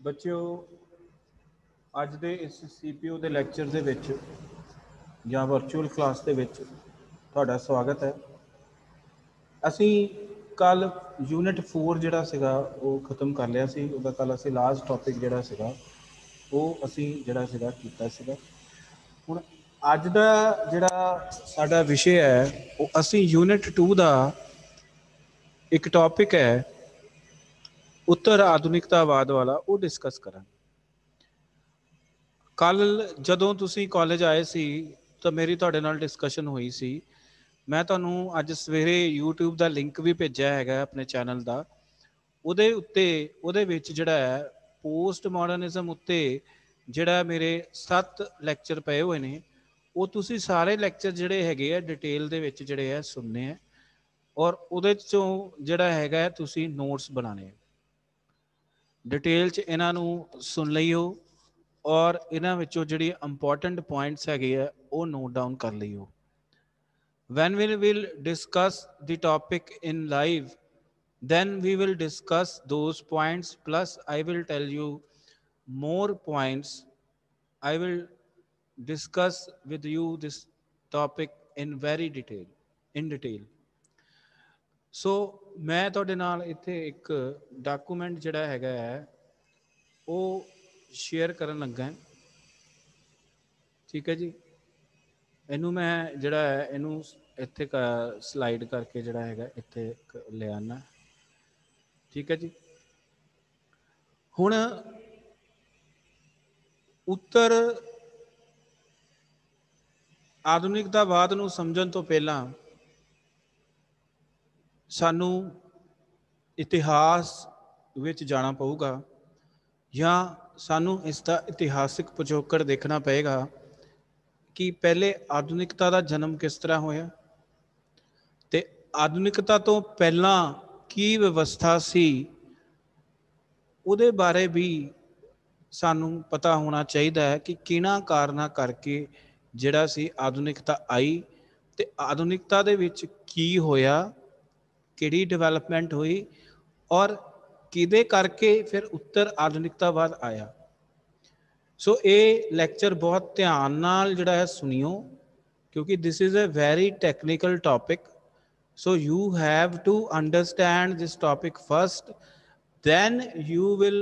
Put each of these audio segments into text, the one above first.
ਬੱਚਿਓ ਅੱਜ ਦੇ ਇਸ CPU ਦੇ ਲੈਕਚਰ ਦੇ ਵਿੱਚ ਜਾਂ ਵਰਚੁਅਲ ਕਲਾਸ ਦੇ ਵਿੱਚ ਤੁਹਾਡਾ ਸਵਾਗਤ ਹੈ। ਅਸੀਂ ਕੱਲ ਯੂਨਿਟ 4 ਜਿਹੜਾ ਸੀਗਾ ਉਹ ਖਤਮ ਕਰ ਲਿਆ ਸੀ। ਉਹਦਾ ਕੱਲ ਅਸੀਂ ਲਾਸਟ ਟੌਪਿਕ ਜਿਹੜਾ ਸੀਗਾ ਉਹ ਅਸੀਂ ਜਿਹੜਾ ਸੀਗਾ ਕੀਤਾ ਸੀਗਾ। ਹੁਣ ਅੱਜ ਦਾ ਜਿਹੜਾ ਸਾਡਾ ਵਿਸ਼ੇ ਹੈ ਉਹ ਅਸੀਂ ਯੂਨਿਟ 2 ਦਾ ਇੱਕ ਟੌਪਿਕ ਹੈ ਉੱਤਰ ਆਧੁਨਿਕਤਾਵਾਦ ਵਾਲਾ, ਉਹ ਡਿਸਕਸ ਕਰਾਂਗੇ। ਕੱਲ ਜਦੋਂ ਤੁਸੀਂ ਕਾਲਜ ਆਏ ਸੀ ਤਾਂ ਮੇਰੀ ਤੁਹਾਡੇ ਨਾਲ ਡਿਸਕਸ਼ਨ ਹੋਈ ਸੀ। ਮੈਂ ਤੁਹਾਨੂੰ ਅੱਜ ਸਵੇਰੇ YouTube ਦਾ ਲਿੰਕ ਵੀ ਭੇਜਿਆ ਹੈਗਾ ਆਪਣੇ ਚੈਨਲ ਦਾ। ਉਹਦੇ ਵਿੱਚ ਜਿਹੜਾ ਹੈ ਪੋਸਟ ਮਾਡਰਨਿਜ਼ਮ ਉੱਤੇ ਜਿਹੜਾ ਮੇਰੇ 7 ਲੈਕਚਰ ਪਏ ਹੋਏ ਨੇ, ਉਹ ਤੁਸੀਂ ਸਾਰੇ ਲੈਕਚਰ ਜਿਹੜੇ ਹੈਗੇ ਆ ਡਿਟੇਲ ਦੇ ਵਿੱਚ ਜਿਹੜੇ ਆ ਸੁਣਨੇ ਆ, ਔਰ ਉਹਦੇ 'ਚੋਂ ਜਿਹੜਾ ਹੈਗਾ ਤੁਸੀਂ ਨੋਟਸ ਬਣਾਉਣੇ ਆ। ਡਿਟੇਲ 'ਚ ਇਹਨਾਂ ਨੂੰ ਸੁਣ ਲਈਓ ਔਰ ਇਹਨਾਂ ਵਿੱਚੋਂ ਜਿਹੜੀ ਇੰਪੋਰਟੈਂਟ ਪੁਆਇੰਟਸ ਹੈਗੇ ਆ ਉਹ ਨੋਟ ਡਾਊਨ ਕਰ ਲਈਓ। When we will discuss the topic in live, then we will discuss those points, plus I will tell you more points. I will discuss with you this topic in very detail. So ਮੈਂ ਤੁਹਾਡੇ ਨਾਲ ਇੱਥੇ ਇੱਕ document ਜਿਹੜਾ ਹੈਗਾ ਹੈ ਉਹ share ਕਰਨ ਲੱਗਾ। ਠੀਕ ਹੈ ਜੀ, ਇਹਨੂੰ ਮੈਂ ਜਿਹੜਾ ਹੈ ਇਹਨੂੰ ਇੱਥੇ ਸਲਾਈਡ ਕਰਕੇ ਜਿਹੜਾ ਹੈਗਾ ਇੱਥੇ ਲੈ ਆਉਣਾ। ਠੀਕ ਹੈ ਜੀ, ਹੁਣ ਉੱਤਰ ਆਧੁਨਿਕਤਾਵਾਦ ਨੂੰ ਸਮਝਣ ਤੋਂ ਪਹਿਲਾਂ ਸਾਨੂੰ ਇਤਿਹਾਸ ਵਿੱਚ ਜਾਣਾ ਪਊਗਾ, ਜਾਂ ਸਾਨੂੰ ਇਸ ਦਾ ਇਤਿਹਾਸਿਕ ਪਿਛੋਕੜ ਦੇਖਣਾ ਪਏਗਾ ਕਿ ਪਹਿਲੇ ਆਧੁਨਿਕਤਾ ਦਾ ਜਨਮ ਕਿਸ ਤਰ੍ਹਾਂ ਹੋਇਆ ਤੇ ਆਧੁਨਿਕਤਾ ਤੋਂ ਪਹਿਲਾਂ ਕੀ ਵਿਵਸਥਾ ਸੀ, ਉਹਦੇ ਬਾਰੇ ਵੀ ਸਾਨੂੰ ਪਤਾ ਹੋਣਾ ਚਾਹੀਦਾ ਹੈ ਕਿ ਕਿਹਨਾਂ ਕਾਰਨਾਂ ਕਰਕੇ ਜਿਹੜਾ ਸੀ ਆਧੁਨਿਕਤਾ ਆਈ ਤੇ ਆਧੁਨਿਕਤਾ ਦੇ ਵਿੱਚ ਕੀ ਹੋਇਆ, ਕਿਹੜੀ ਡਿਵੈਲਪਮੈਂਟ ਹੋਈ ਔਰ ਕਿਹਦੇ ਕਰਕੇ ਫਿਰ ਉੱਤਰ ਆਧੁਨਿਕਤਾਵਾਦ ਆਇਆ। ਸੋ ਇਹ ਲੈਕਚਰ ਬਹੁਤ ਧਿਆਨ ਨਾਲ ਜਿਹੜਾ ਹੈ ਸੁਣਿਓ, ਕਿਉਂਕਿ this is a very technical topic. So you have to understand this topic first, then you will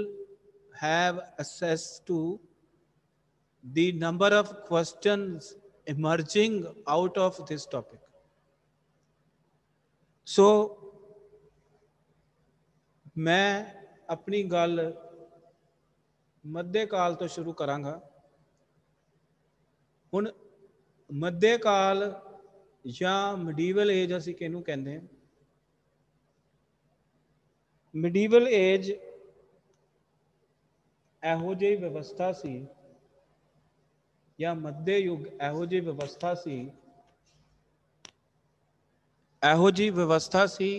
have access to the number of questions emerging out of this topic. So मैं अपनी गल मध्यकाल तो शुरू करांगा। हुण मध्यकाल या मिडीवल एज असीं किहनूं कहंदे हैं? मिडीवल एज ਇਹੋ ਜਿਹੀ ਵਿਵਸਥਾ ਸੀ, ਜਾਂ ਮੱਧੇ ਯੁੱਗ ਇਹੋ ਜਿਹੀ ਵਿਵਸਥਾ ਸੀ, ਇਹੋ ਜਿਹੀ ਵਿਵਸਥਾ ਸੀ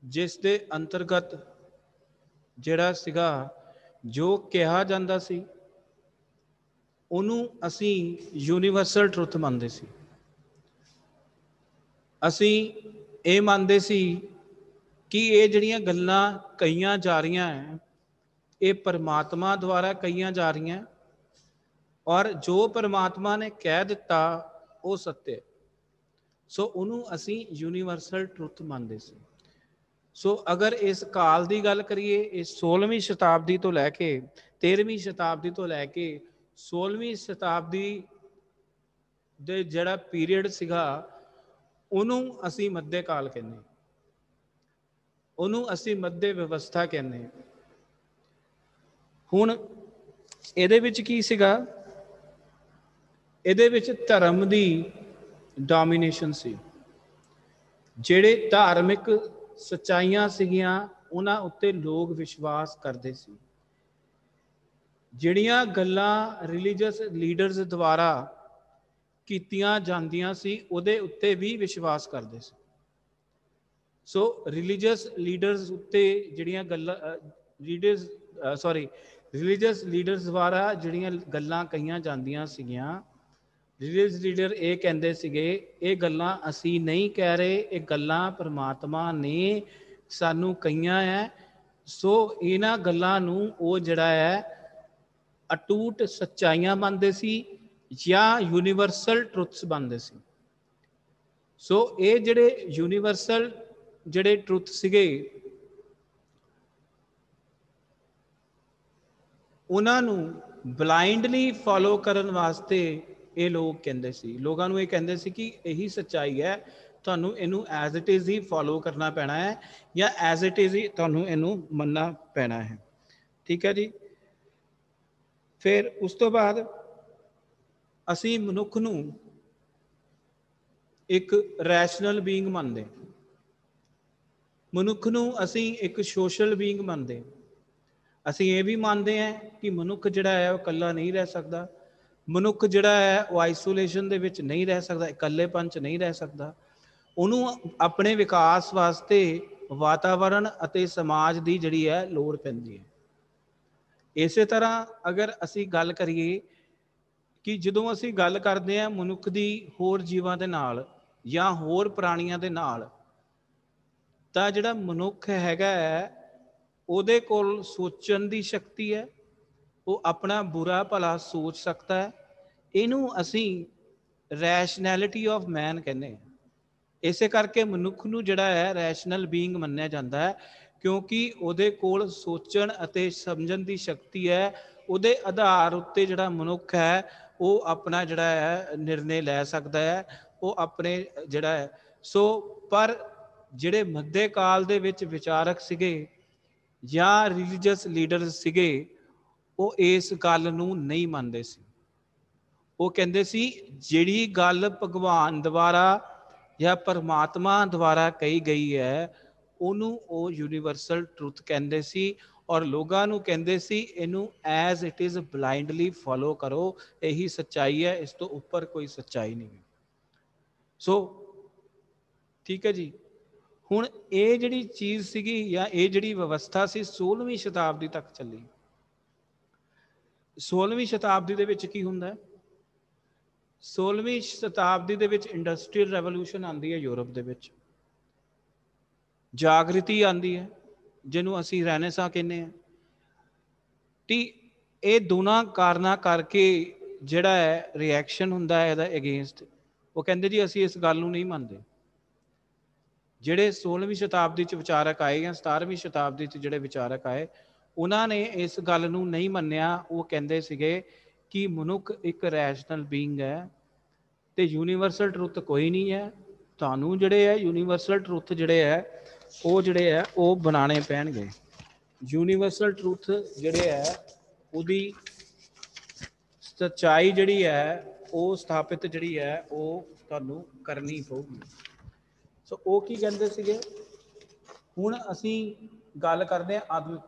ਜਿਸ ਦੇ ਅੰਤਰਗਤ ਜਿਹੜਾ ਸੀਗਾ ਜੋ ਕਿਹਾ ਜਾਂਦਾ ਸੀ ਉਹਨੂੰ ਅਸੀਂ ਯੂਨੀਵਰਸਲ ਟਰੁੱਥ ਮੰਨਦੇ ਸੀ। ਅਸੀਂ ਇਹ ਮੰਨਦੇ ਸੀ ਕਿ ਇਹ ਜਿਹੜੀਆਂ ਗੱਲਾਂ ਕਹੀਆਂ ਜਾ ਰਹੀਆਂ ਹੈ ਇਹ ਪਰਮਾਤਮਾ ਦੁਆਰਾ ਕਹੀਆਂ ਜਾ ਰਹੀਆਂ, ਔਰ ਜੋ ਪਰਮਾਤਮਾ ਨੇ ਕਹਿ ਦਿੱਤਾ ਉਹ ਸੱਚ ਹੈ। ਸੋ ਉਹਨੂੰ ਅਸੀਂ ਯੂਨੀਵਰਸਲ ਟਰੁੱਥ ਮੰਨਦੇ ਸੀ। ਸੋ ਅਗਰ ਇਸ ਕਾਲ ਦੀ ਗੱਲ ਕਰੀਏ, ਇਸ 16ਵੀਂ ਸ਼ਤਾਬਦੀ ਤੋਂ ਲੈ ਕੇ 13ਵੀਂ ਸ਼ਤਾਬਦੀ ਤੋਂ ਲੈ ਕੇ 16ਵੀਂ ਸ਼ਤਾਬਦੀ ਦੇ ਜਿਹੜਾ ਪੀਰੀਅਡ ਸੀਗਾ ਉਹਨੂੰ ਅਸੀਂ ਮੱਧੇ ਕਾਲ ਕਹਿੰਦੇ, ਉਹਨੂੰ ਅਸੀਂ ਮੱਧੇ ਵਿਵਸਥਾ ਕਹਿੰਦੇ। ਹੁਣ ਇਹਦੇ ਵਿੱਚ ਕੀ ਸੀਗਾ? ਇਹਦੇ ਵਿੱਚ ਧਰਮ ਦੀ ਡੋਮੀਨੇਸ਼ਨ ਸੀ। ਜਿਹੜੇ ਧਾਰਮਿਕ ਸੱਚਾਈਆਂ ਸੀਗੀਆਂ ਉਹਨਾਂ ਉੱਤੇ ਲੋਕ ਵਿਸ਼ਵਾਸ ਕਰਦੇ ਸੀ। ਜਿਹੜੀਆਂ ਗੱਲਾਂ ਰਿਲੀਜੀਅਸ ਲੀਡਰਸ ਦੁਆਰਾ ਕੀਤੀਆਂ ਜਾਂਦੀਆਂ ਸੀ ਉਹਦੇ ਉੱਤੇ ਵੀ ਵਿਸ਼ਵਾਸ ਕਰਦੇ ਸੀ। ਸੋ ਰਿਲੀਜੀਅਸ ਲੀਡਰਸ ਉੱਤੇ ਜਿਹੜੀਆਂ ਗੱਲਾਂ ਰਿਲੀਜੀਅਸ ਲੀਡਰਸ ਦੁਆਰਾ ਜਿਹੜੀਆਂ ਗੱਲਾਂ ਕਹੀਆਂ ਜਾਂਦੀਆਂ ਸੀਗੀਆਂ, ਰਿਲੀਜੀਅਸ ਲੀਡਰ ਇਹ ਕਹਿੰਦੇ ਸੀਗੇ ਇਹ ਗੱਲਾਂ ਅਸੀਂ ਨਹੀਂ ਕਹਿ ਰਹੇ, ਇਹ ਗੱਲਾਂ ਪਰਮਾਤਮਾ ਨੇ ਸਾਨੂੰ ਕਹੀਆਂ ਹੈ, सो इन्हां गल्लां नूं ਉਹ ਜਿਹੜਾ ਹੈ अटूट सच्चाइयां ਮੰਨਦੇ ਸੀ ਜਾਂ यूनिवर्सल ट्रुथ्स ਮੰਨਦੇ ਸੀ। सो ਇਹ ਜਿਹੜੇ यूनिवर्सल ਜਿਹੜੇ ट्रुथ ਸੀਗੇ ਉਹਨਾਂ ਨੂੰ ਬਲਾਈਂਡਲੀ ਫੋਲੋ ਕਰਨ ਵਾਸਤੇ ਇਹ ਲੋਕ ਕਹਿੰਦੇ ਸੀ, ਲੋਕਾਂ ਨੂੰ ਇਹ ਕਹਿੰਦੇ ਸੀ ਕਿ ਇਹੀ ਸੱਚਾਈ ਹੈ, ਤੁਹਾਨੂੰ ਇਹਨੂੰ as it is he follow ਕਰਨਾ ਪੈਣਾ ਹੈ ਜਾਂ ਐਜ਼ ਇਟ ਇਜ਼ ਹੀ ਤੁਹਾਨੂੰ ਇਹਨੂੰ ਮੰਨਣਾ ਪੈਣਾ ਹੈ। ਠੀਕ ਹੈ ਜੀ। ਫਿਰ ਉਸ ਤੋਂ ਬਾਅਦ ਅਸੀਂ ਮਨੁੱਖ ਨੂੰ ਇੱਕ ਰੈਸ਼ਨਲ ਬੀਇੰਗ ਮੰਨਦੇ, ਮਨੁੱਖ ਨੂੰ ਅਸੀਂ ਇੱਕ ਸੋਸ਼ਲ ਬੀਇੰਗ ਮੰਨਦੇ। ਅਸੀਂ ਇਹ ਵੀ ਮੰਨਦੇ ਹਾਂ ਕਿ ਮਨੁੱਖ ਜਿਹੜਾ ਹੈ ਉਹ ਇਕੱਲਾ ਨਹੀਂ ਰਹਿ ਸਕਦਾ, ਮਨੁੱਖ ਜਿਹੜਾ ਹੈ ਉਹ ਆਈਸੋਲੇਸ਼ਨ ਦੇ ਵਿੱਚ ਨਹੀਂ ਰਹਿ ਸਕਦਾ, ਇਕੱਲੇਪਨ 'ਚ ਨਹੀਂ ਰਹਿ ਸਕਦਾ। ਉਹਨੂੰ ਆਪਣੇ ਵਿਕਾਸ ਵਾਸਤੇ ਵਾਤਾਵਰਣ ਅਤੇ ਸਮਾਜ ਦੀ ਜਿਹੜੀ ਹੈ ਲੋੜ ਪੈਂਦੀ ਹੈ। ਇਸੇ ਤਰ੍ਹਾਂ ਅਗਰ ਅਸੀਂ ਗੱਲ ਕਰੀਏ ਕਿ ਜਦੋਂ ਅਸੀਂ ਗੱਲ ਕਰਦੇ ਹਾਂ ਮਨੁੱਖ ਦੀ ਹੋਰ ਜੀਵਾਂ ਦੇ ਨਾਲ ਜਾਂ ਹੋਰ ਪ੍ਰਾਣੀਆਂ ਦੇ ਨਾਲ, ਤਾਂ ਜਿਹੜਾ ਮਨੁੱਖ ਹੈਗਾ ਹੈ ਉਹਦੇ ਕੋਲ ਸੋਚਣ ਦੀ ਸ਼ਕਤੀ ਹੈ, ਉਹ ਆਪਣਾ ਬੁਰਾ ਭਲਾ ਸੋਚ ਸਕਦਾ ਹੈ। ਇਹਨੂੰ ਅਸੀਂ ਰੈਸ਼ਨੈਲਿਟੀ ਆਫ ਮੈਨ ਕਹਿੰਦੇ ਹਾਂ। ਇਸੇ ਕਰਕੇ ਮਨੁੱਖ ਨੂੰ ਜਿਹੜਾ ਹੈ ਰੈਸ਼ਨਲ ਬੀਇੰਗ ਮੰਨਿਆ ਜਾਂਦਾ ਹੈ, ਕਿਉਂਕਿ ਉਹਦੇ ਕੋਲ ਸੋਚਣ ਅਤੇ ਸਮਝਣ ਦੀ ਸ਼ਕਤੀ ਹੈ। ਉਹਦੇ ਆਧਾਰ ਉੱਤੇ ਜਿਹੜਾ ਮਨੁੱਖ ਹੈ ਉਹ ਆਪਣਾ ਜਿਹੜਾ ਹੈ ਨਿਰਣੇ ਲੈ ਸਕਦਾ ਹੈ, ਉਹ ਆਪਣੇ ਜਿਹੜਾ ਹੈ। ਸੋ ਪਰ ਜਿਹੜੇ ਮੱਧੇ ਕਾਲ ਦੇ ਵਿੱਚ ਵਿਚਾਰਕ ਸੀਗੇ ਜਾਂ ਰਿਲੀਜੀਅਸ ਲੀਡਰ ਸੀਗੇ, ਉਹ ਇਸ ਗੱਲ ਨੂੰ ਨਹੀਂ ਮੰਨਦੇ ਸੀ। ਉਹ ਕਹਿੰਦੇ ਸੀ ਜਿਹੜੀ ਗੱਲ ਭਗਵਾਨ ਦੁਆਰਾ ਜਾਂ ਪਰਮਾਤਮਾ ਦੁਆਰਾ ਕਹੀ ਗਈ ਹੈ ਉਹਨੂੰ ਉਹ ਯੂਨੀਵਰਸਲ ਟਰੁੱਥ ਕਹਿੰਦੇ ਸੀ, ਔਰ ਲੋਕਾਂ ਨੂੰ ਕਹਿੰਦੇ ਸੀ ਇਹਨੂੰ as it is blindly follow ਕਰੋ, ਇਹੀ ਸੱਚਾਈ ਹੈ, ਇਸ ਤੋਂ ਉੱਪਰ ਕੋਈ ਸੱਚਾਈ ਨਹੀਂ। ਸੋ ਠੀਕ ਹੈ ਜੀ। ਹੁਣ ਇਹ ਜਿਹੜੀ ਚੀਜ਼ ਸੀਗੀ ਜਾਂ ਇਹ ਜਿਹੜੀ ਵਿਵਸਥਾ ਸੀ 16ਵੀਂ ਸ਼ਤਾਬਦੀ ਤੱਕ ਚੱਲੀ। 16ਵੀਂ ਸ਼ਤਾਬਦੀ ਦੇ ਵਿੱਚ ਕੀ ਹੁੰਦਾ ਹੈ? 16ਵੀਂ ਸ਼ਤਾਬਦੀ ਦੇ ਵਿੱਚ ਇੰਡਸਟਰੀਅਲ ਰੈਵੋਲੂਸ਼ਨ ਆਉਂਦੀ ਹੈ ਯੂਰਪ ਦੇ ਵਿੱਚ, ਜਾਗ੍ਰਿਤੀ ਆਉਂਦੀ ਹੈ ਜਿਹਨੂੰ ਅਸੀਂ ਰੈਨੇਸਾਂ ਕਹਿੰਦੇ ਹਾਂ। ਤੇ ਇਹ ਦੋਨਾਂ ਕਾਰਨਾਂ ਕਰਕੇ ਜਿਹੜਾ ਹੈ ਰਿਐਕਸ਼ਨ ਹੁੰਦਾ ਹੈ ਇਹਦਾ ਅਗੇਂਸਟ। ਉਹ ਕਹਿੰਦੇ ਜੀ ਅਸੀਂ ਇਸ ਗੱਲ ਨੂੰ ਨਹੀਂ ਮੰਨਦੇ। ਜਿਹੜੇ 16ਵੀਂ ਸ਼ਤਾਬਦੀ 'ਚ ਵਿਚਾਰਕ ਆਏ ਜਾਂ 17ਵੀਂ ਸ਼ਤਾਬਦੀ 'ਚ ਜਿਹੜੇ ਵਿਚਾਰਕ ਆਏ, ਉਹਨਾਂ ਨੇ ਇਸ ਗੱਲ ਨੂੰ ਨਹੀਂ ਮੰਨਿਆ। ਉਹ ਕਹਿੰਦੇ ਸੀਗੇ ਕਿ ਮਨੁੱਖ ਇੱਕ ਰੈਸ਼ਨਲ ਬੀਇੰਗ ਹੈ ਤੇ ਯੂਨੀਵਰਸਲ ਟਰੁੱਥ ਕੋਈ ਨਹੀਂ ਹੈ। ਤੁਹਾਨੂੰ ਜਿਹੜੇ ਹੈ ਯੂਨੀਵਰਸਲ ਟਰੁੱਥ ਜਿਹੜੇ ਹੈ ਉਹ ਬਣਾਉਣੇ ਪੈਣਗੇ। ਯੂਨੀਵਰਸਲ ਟਰੁੱਥ ਜਿਹੜੇ ਹੈ ਉਹਦੀ ਸੱਚਾਈ ਜਿਹੜੀ ਹੈ ਉਹ ਸਥਾਪਿਤ ਜਿਹੜੀ ਹੈ ਉਹ ਤੁਹਾਨੂੰ ਕਰਨੀ ਪਊਗੀ। ਸੋ ਉਹ ਕੀ ਕਹਿੰਦੇ ਸੀਗੇ? ਹੁਣ ਅਸੀਂ ਗੱਲ ਕਰਦੇ ਹਾਂ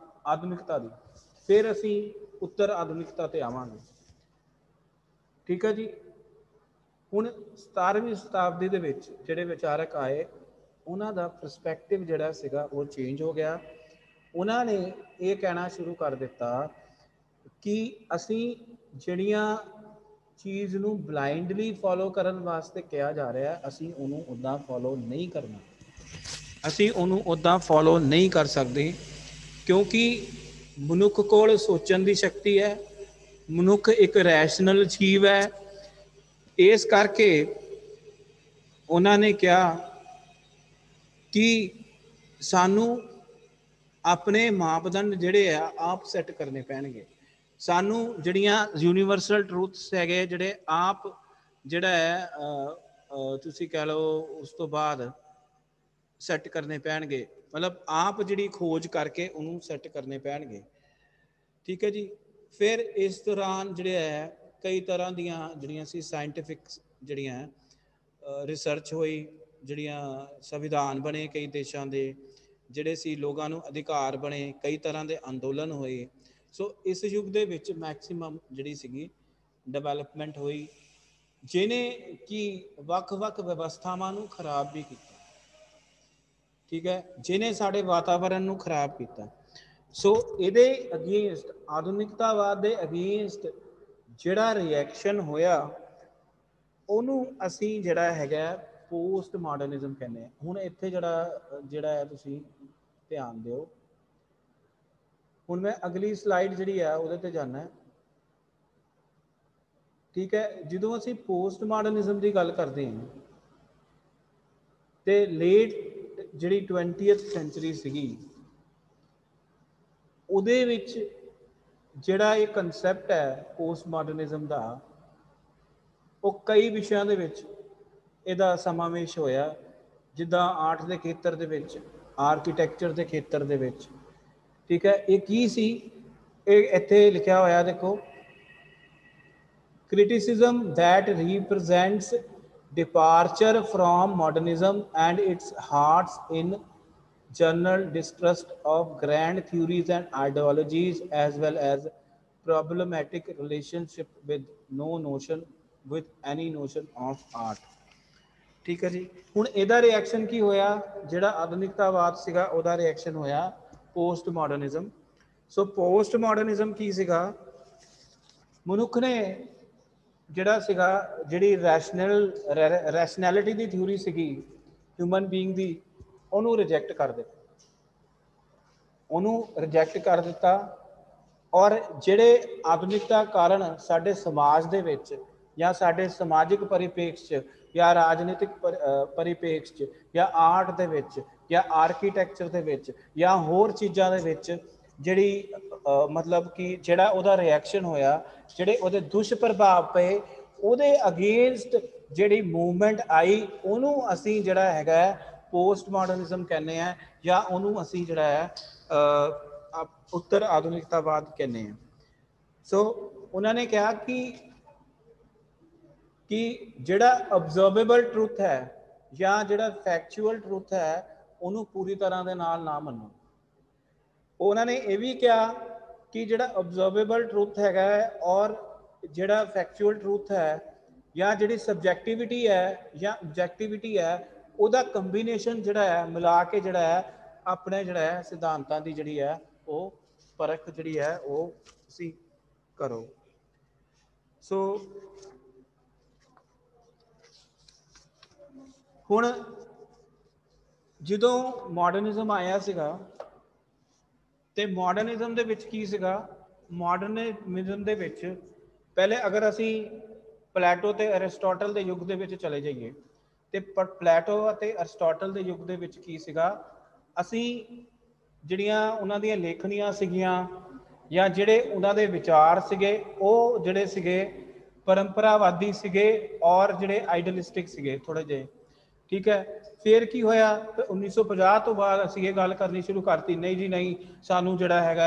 ਆਧੁਨਿਕਤਾ ਦੀ, ਫਿਰ ਅਸੀਂ ਉੱਤਰ ਆਧੁਨਿਕਤਾ ਤੇ ਆਵਾਂਗੇ। ਠੀਕ ਹੈ ਜੀ। ਹੁਣ 17ਵੀਂ ਸ਼ਤਾਬਦੀ ਦੇ ਵਿੱਚ ਜਿਹੜੇ ਵਿਚਾਰਕ ਆਏ ਉਹਨਾਂ ਦਾ ਪਰਸਪੈਕਟਿਵ ਜਿਹੜਾ ਸੀਗਾ ਉਹ ਚੇਂਜ ਹੋ ਗਿਆ। ਉਹਨਾਂ ਨੇ ਇਹ ਕਹਿਣਾ ਸ਼ੁਰੂ ਕਰ ਦਿੱਤਾ ਕਿ ਅਸੀਂ ਜਿਹੜੀਆਂ ਚੀਜ਼ ਨੂੰ ਬਲਾਈਂਡਲੀ ਫੋਲੋ ਕਰਨ ਵਾਸਤੇ ਕਿਹਾ ਜਾ ਰਿਹਾ, ਅਸੀਂ ਉਹਨੂੰ ਉੱਦਾਂ ਫੋਲੋ ਨਹੀਂ ਕਰਨਾ। ਅਸੀਂ ਉਹਨੂੰ ਉੱਦਾਂ ਫੋਲੋ ਨਹੀਂ ਕਰ ਸਕਦੇ, ਕਿਉਂਕਿ ਮਨੁੱਖ ਕੋਲ ਸੋਚਣ ਦੀ ਸ਼ਕਤੀ ਹੈ, ਮਨੁੱਖ ਇੱਕ ਰੈਸ਼ਨਲ ਜੀਵ ਹੈ। ਇਸ ਕਰਕੇ ਉਹਨਾਂ ਨੇ ਕਿਹਾ ਕਿ ਸਾਨੂੰ ਆਪਣੇ ਮਾਪਦੰਡ ਜਿਹੜੇ ਆ ਆਪ ਸੈੱਟ ਕਰਨੇ ਪੈਣਗੇ। ਸਾਨੂੰ ਜਿਹੜੀਆਂ ਯੂਨੀਵਰਸਲ ਟਰੂਥਸ ਹੈਗੇ ਜਿਹੜੇ ਆਪ ਜਿਹੜਾ ਹੈ ਤੁਸੀਂ ਕਹਿ ਲਓ ਉਸ ਤੋਂ ਬਾਅਦ ਸੈੱਟ ਕਰਨੇ ਪੈਣਗੇ, ਮਤਲਬ ਆਪ ਜਿਹੜੀ ਖੋਜ ਕਰਕੇ ਉਹਨੂੰ ਸੈੱਟ ਕਰਨੇ ਪੈਣਗੇ। ਠੀਕ ਹੈ ਜੀ। ਫਿਰ ਇਸ ਦੌਰਾਨ ਜਿਹੜੇ ਹੈ ਕਈ ਤਰ੍ਹਾਂ ਦੀਆਂ ਜਿਹੜੀਆਂ ਸੀ ਸਾਇੰਟੀਫਿਕ ਜਿਹੜੀਆਂ ਰਿਸਰਚ ਹੋਈ, ਜਿਹੜੀਆਂ ਸੰਵਿਧਾਨ ਬਣੇ ਕਈ ਦੇਸ਼ਾਂ ਦੇ, ਜਿਹੜੇ ਸੀ ਲੋਕਾਂ ਨੂੰ ਅਧਿਕਾਰ ਬਣੇ, ਕਈ ਤਰ੍ਹਾਂ ਦੇ ਅੰਦੋਲਨ ਹੋਏ। ਸੋ ਇਸ ਯੁੱਗ ਦੇ ਵਿੱਚ ਮੈਕਸੀਮਮ ਜਿਹੜੀ ਸੀਗੀ ਡਿਵੈਲਪਮੈਂਟ ਹੋਈ, ਜਿਹਨੇ ਕਿ ਵੱਖ-ਵੱਖ ਵਿਵਸਥਾਵਾਂ ਨੂੰ ਖਰਾਬ ਵੀ ਕੀਤਾ। ਠੀਕ ਹੈ, ਜਿਹਨੇ ਸਾਡੇ ਵਾਤਾਵਰਨ ਨੂੰ ਖਰਾਬ ਕੀਤਾ। ਸੋ ਇਹਦੇ ਅਗੇਂਸਟ, ਆਧੁਨਿਕਤਾਵਾਦ ਦੇ ਅਗੇਂਸਟ ਜਿਹੜਾ ਰਿਐਕਸ਼ਨ ਹੋਇਆ ਉਹਨੂੰ ਅਸੀਂ ਜਿਹੜਾ ਹੈਗਾ ਪੋਸਟ ਮਾਡਰਨਿਜ਼ਮ ਕਹਿੰਦੇ ਹਾਂ। ਹੁਣ ਇੱਥੇ ਜਿਹੜਾ ਹੈ ਤੁਸੀਂ ਧਿਆਨ ਦਿਓ, हुण मैं अगली स्लाइड जिहड़ी है उहदे ते जाना है। ठीक है, ਜਦੋਂ ਅਸੀਂ पोस्ट मॉडर्निज्म की गल करते हैं तो लेट जिहड़ी 20th सेंचुरी सीगी ਉਹਦੇ ਵਿੱਚ ਜਿਹੜਾ ਇਹ ਕਨਸੈਪਟ ਹੈ पोस्ट मॉडर्निज्म का वो कई विषयों के विच ਇਹਦਾ समावेश होया, जिद्दां आर्ट के खेत्र ਦੇ ਵਿੱਚ, आर्कीटैक्चर के खेत्र ਦੇ ਵਿੱਚ। ठीक है, ये की सी, ਇਹ ਇੱਥੇ ਲਿਖਿਆ ਹੋਇਆ देखो, criticism that represents departure from modernism and its hearts in general distrust of grand theories and ideologies, as well as problematic relationship with no notion with any notion of art। ठीक है जी, हुण ਇਹਦਾ रिएक्शन की होया, ਜਿਹੜਾ ਆਧੁਨਿਕਤਾਵਾਦ ਸੀਗਾ ਉਹਦਾ reaction होया post modernism. So post modernism की सीगा, मनुख ने ਜਿਹੜਾ ਸੀਗਾ ਜਿਹੜੀ ਰੈਸ਼ਨੈਲਿਟੀ ਦੀ ਥਿਊਰੀ ਸੀਗੀ ਹਿਊਮਨ ਬੀਇੰਗ ਦੀ, ਉਹਨੂੰ ਰਿਜੈਕਟ ਕਰ ਦਿੱਤਾ। ਔਰ ਜਿਹੜੇ ਆਧੁਨਿਕਤਾ ਕਾਰਨ ਸਾਡੇ ਸਮਾਜ ਦੇ ਵਿੱਚ ਜਾਂ ਸਾਡੇ ਸਮਾਜਿਕ ਪਰਿਪੇਖ 'ਚ ਜਾਂ ਰਾਜਨੀਤਿਕ ਪਰਿਪੇਖ 'ਚ ਜਾਂ ਆਰਟ ਦੇ ਵਿੱਚ ਜਾਂ ਆਰਕੀਟੈਕਚਰ ਦੇ ਵਿੱਚ ਜਾਂ ਹੋਰ ਚੀਜ਼ਾਂ ਦੇ ਵਿੱਚ ਜਿਹੜੀ मतलब कि ਜਿਹੜਾ ਉਹਦਾ ਰਿਐਕਸ਼ਨ ਹੋਇਆ, ਜਿਹੜੇ ਉਹਦੇ ਦੁਸ਼ਪ੍ਰਭਾਵ ਪਏ, ਉਹਦੇ ਅਗੇਂਸਟ ਜਿਹੜੀ ਮੂਵਮੈਂਟ ਆਈ, ਉਹਨੂੰ ਅਸੀਂ ਜਿਹੜਾ ਹੈਗਾ पोस्ट मॉडर्निज्म कहने हैं, या ਉਹਨੂੰ ਅਸੀਂ ਜਿਹੜਾ ਹੈ उत्तर आधुनिकतावाद कहने हैं। सो उन्होंने कहा कि ਜਿਹੜਾ ऑब्जर्वेबल ट्रुथ है या ਜਿਹੜਾ फैक्चुअल ट्रुथ है ਉਹਨੂੰ पूरी तरह ਦੇ ਨਾਲ ਨਾ ਮੰਨੋ। उन्होंने ये भी कहा कि ਜਿਹੜਾ ऑब्जर्वेबल ट्रुथ हैगा और ਜਿਹੜਾ फैक्चुअल ट्रुथ है या ਜਿਹੜੀ सबजैक्टिविटी है या ऑब्जैक्टिविटी है, ਉਹਦਾ ਕੰਬੀਨੇਸ਼ਨ ਜਿਹੜਾ ਹੈ ਮਿਲਾ ਕੇ ਜਿਹੜਾ ਹੈ ਆਪਣੇ ਜਿਹੜਾ ਹੈ ਸਿਧਾਂਤਾਂ ਦੀ ਜਿਹੜੀ ਹੈ ਉਹ ਪਰਖ ਜਿਹੜੀ ਹੈ ਉਹ ਤੁਸੀਂ ਕਰੋ। ਸੋ ਹੁਣ ਜਦੋਂ ਮਾਡਰਨਿਜ਼ਮ ਆਇਆ ਸੀਗਾ ਤੇ ਮਾਡਰਨਿਜ਼ਮ ਦੇ ਵਿੱਚ ਕੀ ਸੀਗਾ, ਮਾਡਰਨਿਜ਼ਮ ਦੇ ਵਿੱਚ ਪਹਿਲੇ ਅਗਰ ਅਸੀਂ ਪਲੈਟੋ ਤੇ ਅਰਿਸਟੋਟਲ ਦੇ ਯੁੱਗ ਦੇ ਵਿੱਚ ਚਲੇ ਜਾਈਏ ਤੇ ਪਲੈਟੋ ਅਤੇ ਅਰਿਸਟੋਟਲ ਦੇ ਯੁੱਗ ਦੇ ਵਿੱਚ ਕੀ ਸੀਗਾ, ਅਸੀਂ ਜਿਹੜੀਆਂ ਉਹਨਾਂ ਦੀਆਂ ਲੇਖਣੀਆਂ ਸੀਗੀਆਂ ਜਾਂ ਜਿਹੜੇ ਉਹਨਾਂ ਦੇ ਵਿਚਾਰ ਸੀਗੇ ਉਹ ਜਿਹੜੇ ਸੀਗੇ ਪਰੰਪਰਾਵਾਦੀ ਸੀਗੇ ਔਰ ਜਿਹੜੇ ਆਈਡਲਿਸਟਿਕ ਸੀਗੇ ਥੋੜੇ ਜਿਹੇ। ठीक है, फिर की होया, 1950 तो बाद असीं ये गल करनी शुरू करती, नहीं जी नहीं, सानू जिहड़ा हैगा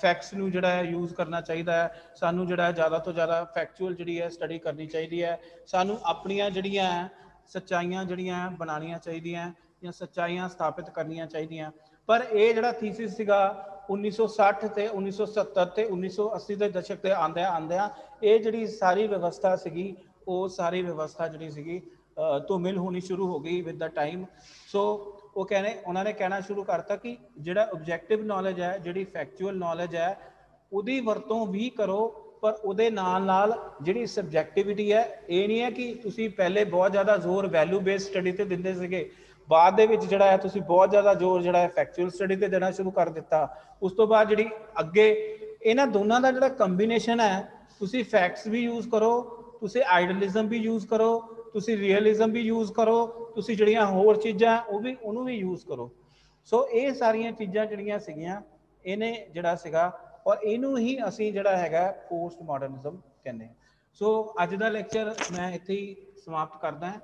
फैक्ट्स नू जिहड़ा है यूज़ करना चाहिए है, सानू जिहड़ा ज़्यादा तो ज़्यादा फैक्चुअल जिहड़ी है स्टडी करनी चाहिए है, सानू अपनियां जिहड़ियां सच्चाइयां जिहड़ियां बनानियां चाहिए या सच्चाइयां स्थापित करनियां चाहिए। पर यह जिहड़ा थीसिस सीगा 1960 ते 1970 ते 1980 के दशक के आंदियां ये जिहड़ी सारी व्यवस्था सीगी वो सारी व्यवस्था जिहड़ी सीगी तो मिल होनी शुरू हो गई विद द टाइम। सो वो उन्होंने कहना शुरू करता कि जिहड़ा ऑब्जैक्टिव नॉलेज है, जिहड़ी फैक्चुअल नॉलेज है, उहदी वरतों भी करो, पर उहदे नाल जिहड़ी सबजैक्टिविटी है, ये नहीं है कि तुसी पहले बहुत ज़्यादा जोर वैल्यू बेस्ड स्टडी ते दिंदे सीगे, बाद दे विच जिहड़ा है तुसी बहुत ज़्यादा जोर जिहड़ा है फैक्चुअल स्टडी ते देना शुरू कर दिता। उस तो बाद जिहड़ी अगे इन्हां दोनों का जिहड़ा कंबीनेशन है, तुसी फैक्ट्स भी यूज़ करो, तुसी आइडलिज्म भी यूज़ करो, तुसी रियलिज्म भी यूज़ करो, तुसी जिहड़ियां होर चीज़ां वो भी उन्होंने भी यूज़ करो। सो ये सारियां चीज़ां जिहड़ियां सीगियां इहने जिहड़ा सीगा और इनू ही असीं जिहड़ा हैगा पोस्ट मॉडर्निज्म कहने। सो अज दा लैक्चर मैं इत्थे ही समाप्त करदा हां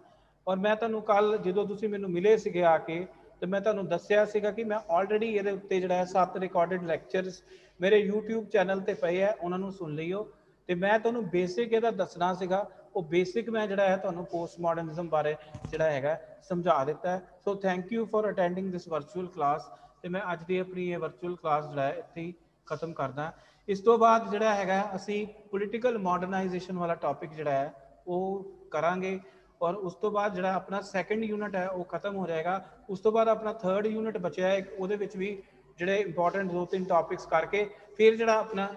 और मैं तुहानूं कल जदों तुसीं मैनूं मिले सीगे आके तो मैं तुहानूं दस्सिया सीगा कि मैं ऑलरेडी इहदे उत्ते जिहड़ा 7 रिकॉर्डिड लैक्चरस मेरे यूट्यूब चैनल ते पए है, उन्हां नूं सुन लईओ। तो मैं तुहानूं बेसिक इहदा दसना सीगा, वो बेसिक मैं जिहड़ा है तुहानूं पोस्ट मॉडर्निज्म बारे जिहड़ा हैगा समझा दिता है। So thank you for attending this virtual class. तो मैं अज दी अपनी ये वर्चुअल क्लास जिहड़ा है इत्थे ही खत्म करदा। इस तो बाद जिहड़ा हैगा असीं पोलिटिकल मॉडर्नाइजेशन वाला टॉपिक जिहड़ा है वो करांगे और उस तो बाद जिहड़ा अपना सैकेंड यूनिट है वो खत्म हो जाएगा। उस तो बाद अपना थर्ड यूनिट बचिया है, उहदे विच भी जिहड़े इंपॉर्टेंट 2-3 टॉपिक्स करके फिर जिहड़ा अपना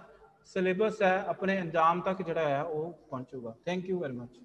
सिलेबस है अपने अंजाम तक जिहड़ा है वो पहुंचूगा। Thank you very much.